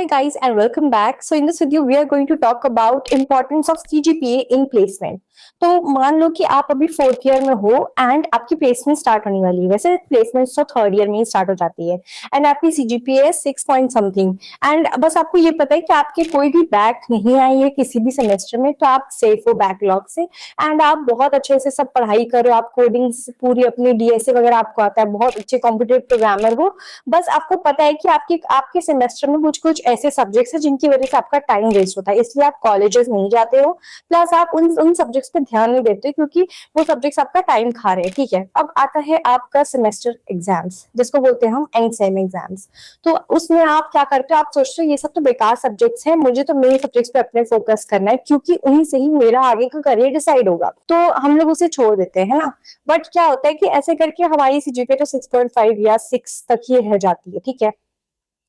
Hi guys and welcome back. So in this video we are going to talk about importance of CGPA in placement. तो मान लो कि आप अभी 4th year में हो and आपकी प्लेसमेंट स्टार्ट होने वाली है. वैसे प्लेसमेंट तो 3rd ईयर में ही स्टार्ट हो जाती है एंड आपकी CGPA है 6 पॉइंट समथिंग एंड बस आपको ये पता है कि आपके कोई भी बैक नहीं आई है किसी भी सेमेस्टर में, तो आप सेफ हो बैकलॉग से एंड आप बहुत अच्छे से सब पढ़ाई करो, आप कोडिंग पूरी अपनी DSA वगैरह आपको आता है, बहुत अच्छे कॉम्पिटिटिव प्रोग्रामर हो. बस आपको पता है कि आपके सेमेस्टर में कुछ कुछ ऐसे सब्जेक्ट्स हैं जिनकी वजह से आपका टाइम वेस्ट होता है, इसलिए आप कॉलेजेस नहीं जाते हो. प्लस आप उन सब्जेक्ट्स पे ध्यान नहीं देते क्योंकि वो सब्जेक्ट्स आपका टाइम खा रहे हैं. ठीक है, अब आता है आपका सेमेस्टर एग्जाम्स जिसको बोलते हैं हम एंड सेम एग्जाम्स. तो उसमें आप क्या करते हो, आप सोचते हो ये सब तो बेकार सब्जेक्ट्स हैं, मुझे तो मेन सब्जेक्ट्स पे अपने फोकस करना है क्योंकि उन्हीं से ही मेरा आगे का करियर डिसाइड होगा. तो हम लोग उसे छोड़ देते हैं ना. बट क्या होता है कि ऐसे करके हमारी CGPA तो 6.5 या 6 तक ही रह जाती है. ठीक है,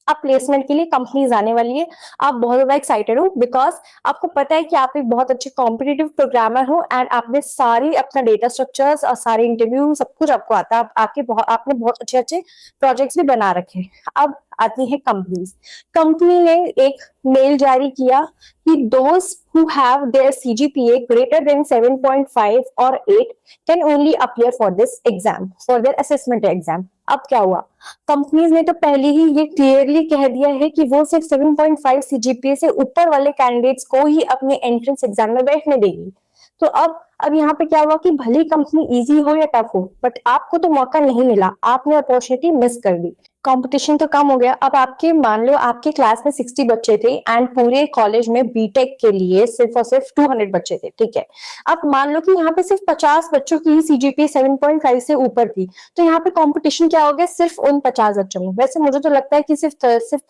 अब प्लेसमेंट के लिए कंपनीज आने वाली है, आप बहुत ज्यादा एक्साइटेड हो बिकॉज आपको पता है कि आप एक बहुत अच्छे कॉम्पिटिटिव प्रोग्रामर हो एंड आपने सारी अपना डेटा स्ट्रक्चर्स और सारे इंटरव्यू सब कुछ आपको आता है. आपने बहुत अच्छे अच्छे प्रोजेक्ट्स भी बना रखे. अब आती है कंपनीज. कंपनी ने एक मेल जारी किया कि दोस्त who have their CGPA greater than 7.5 or 8 can only appear for this exam, for their assessment exam. अब क्या हुआ, कंपनीज ने तो पहले ही ये क्लियरली कह दिया है कि वो सिर्फ 7.5 CGPA से ऊपर वाले कैंडिडेट्स को ही अपने एंट्रेंस एग्जाम में बैठने देगी. तो अब यहाँ पे क्या हुआ कि भली कंपनी इजी हो या टफ हो, बट आपको तो मौका नहीं मिला, आपने अपॉर्चुनिटी मिस कर दी. कंपटीशन तो कम हो गया. अब आपके मान लो आपके क्लास में 60 बच्चे थे एंड पूरे कॉलेज में बीटेक के लिए सिर्फ और सिर्फ 200 बच्चे थे. ठीक है, अब मान लो कि यहाँ पे सिर्फ 50 बच्चों की ही CGPA 7.5 से ऊपर थी, तो यहाँ पे कंपटीशन क्या हो गया, सिर्फ उन 50 बच्चों में. वैसे मुझे तो लगता है कि सिर्फ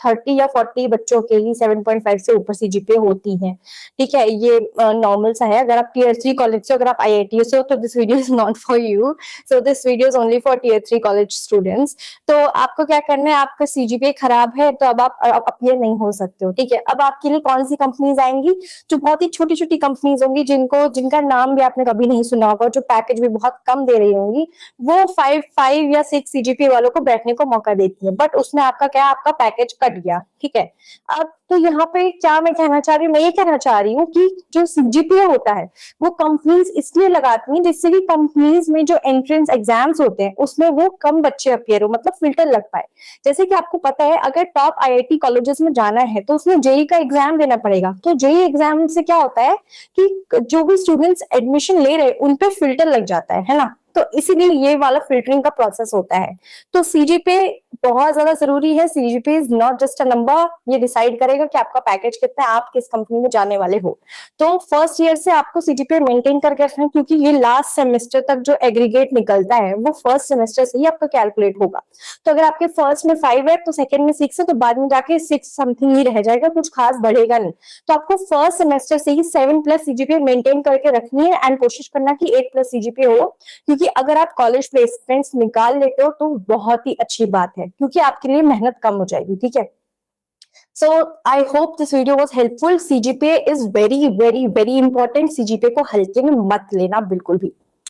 30 या 40 बच्चों के ही 7.5 से ऊपर CGPA होती है. ठीक है, ये नॉर्मल सा है. अगर आप Tier 3 कॉलेज से, अगर आप IIT से हो तो this video is not for you. So this video is only for Tier 3 college students. तो आपको क्या करना है, आपका CGPA खराब है तो अब आप अपीयर नहीं हो सकते हो. ठीक है, अब आपके लिए कौन सी कंपनीज आएंगी, जो बहुत ही छोटी छोटी कंपनीज होंगी जिनका नाम भी आपने कभी नहीं सुना होगा, जो पैकेज भी बहुत कम दे रही होंगी, वो 5 या 6 CGPA वालों को बैठने को मौका देती है. बट उसमें आपका क्या, आपका पैकेज कट गया. ठीक है, अब तो यहाँ पे क्या मैं कहना चाह रही हूँ, मैं ये कहना चाह रही हूँ कि जो CGPA होता है वो कंपनीज इसलिए लगाती हैं जिससे कि कंपनीज में जो एंट्रेंस एग्जाम्स होते हैं उसमें वो कम बच्चे अपीयर हो, मतलब फिल्टर लग पाए. जैसे कि आपको पता है अगर टॉप IIT कॉलेजेस में जाना है तो उसमें JEE का एग्जाम देना पड़ेगा. तो JEE एग्जाम से क्या होता है कि जो भी स्टूडेंट्स एडमिशन ले रहे हैं उन पे फिल्टर लग जाता है ना. तो इसीलिए ये वाला फिल्टरिंग का प्रोसेस होता है. तो CGPA बहुत ज्यादा जरूरी है. CGPA is not just a number, ये डिसाइड करेगा कि आपका पैकेज कितना है, आप किस कंपनी में जाने वाले हो. तो फर्स्ट ईयर से आपको CGPA मेंटेन करके रखना है क्योंकि ये लास्ट सेमेस्टर तक जो एग्रीगेट निकलता है वो फर्स्ट सेमेस्टर से ही आपका कैलकुलेट होगा. तो अगर आपके फर्स्ट में 5 है तो सेकंड में 6 है, तो बाद में जाके 6 समथिंग ही रह जाएगा, कुछ खास बढ़ेगा नहीं. तो आपको फर्स्ट सेमेस्टर से ही 7+ CGPA मेंटेन करके रखनी है एंड कोशिश करना कि 8+ CGPA हो, क्योंकि अगर आप कॉलेज प्लेसमेंट्स निकाल लेते हो तो बहुत ही अच्छी बात है क्योंकि आपके लिए मेहनत कम हो जाएगी. ठीक है, so I hope this video was helpful. CGPA is very very very important. CGPA को हल्के में मत लेना बिल्कुल भी.